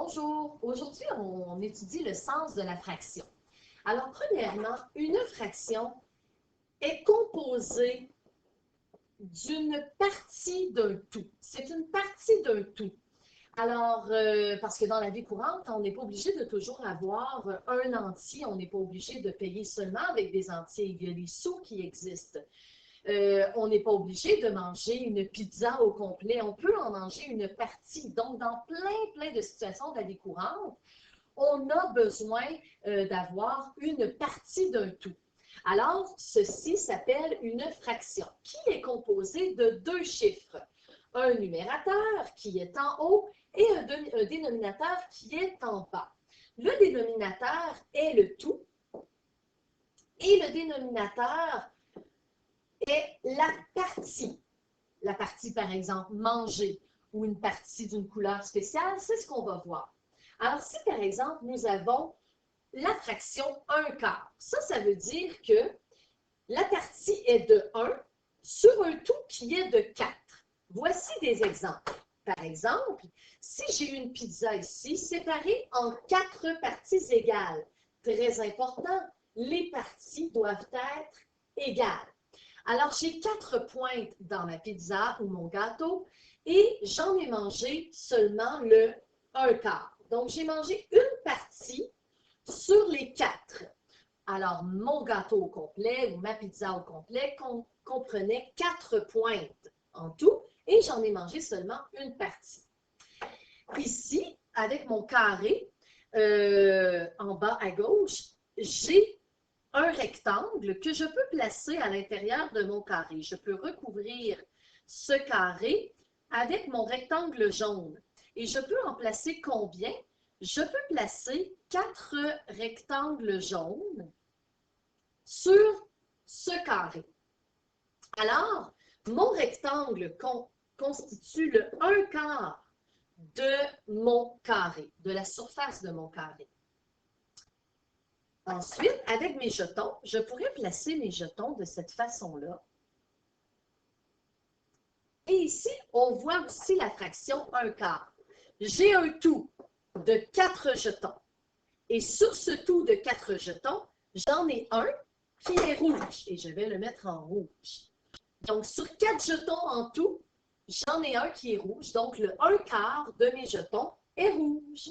Bonjour, aujourd'hui on étudie le sens de la fraction. Alors premièrement, une fraction est composée d'une partie d'un tout. C'est une partie d'un tout. Alors, parce que dans la vie courante, on n'est pas obligé de toujours avoir un entier, on n'est pas obligé de payer seulement avec des entiers. Il y a les sous qui existent. On n'est pas obligé de manger une pizza au complet. On peut en manger une partie. Donc, dans plein de situations de la vie courante, on a besoin d'avoir une partie d'un tout. Alors, ceci s'appelle une fraction qui est composée de deux chiffres. Un numérateur qui est en haut et un dénominateur qui est en bas. Le dénominateur est le tout et le dénominateur est la partie. La partie, par exemple, manger ou une partie d'une couleur spéciale, c'est ce qu'on va voir. Alors, si par exemple, nous avons la fraction 1 quart, ça veut dire que la partie est de 1 sur un tout qui est de 4. Voici des exemples. Par exemple, si j'ai une pizza ici, séparée en 4 parties égales, très important, les parties doivent être égales. Alors, j'ai 4 pointes dans ma pizza ou mon gâteau et j'en ai mangé seulement le 1 quart. Donc, j'ai mangé une partie sur les 4. Alors, mon gâteau au complet ou ma pizza au complet comprenait 4 pointes en tout et j'en ai mangé seulement une partie. Ici, avec mon carré, en bas à gauche, j'ai un rectangle que je peux placer à l'intérieur de mon carré. Je peux recouvrir ce carré avec mon rectangle jaune. Et je peux en placer combien? Je peux placer 4 rectangles jaunes sur ce carré. Alors, mon rectangle constitue le 1 quart de mon carré, de la surface de mon carré. Ensuite, avec mes jetons, je pourrais placer mes jetons de cette façon-là. Et ici, on voit aussi la fraction 1 quart. J'ai un tout de 4 jetons. Et sur ce tout de 4 jetons, j'en ai un qui est rouge. Et je vais le mettre en rouge. Donc, sur 4 jetons en tout, j'en ai un qui est rouge. Donc, le 1 quart de mes jetons est rouge.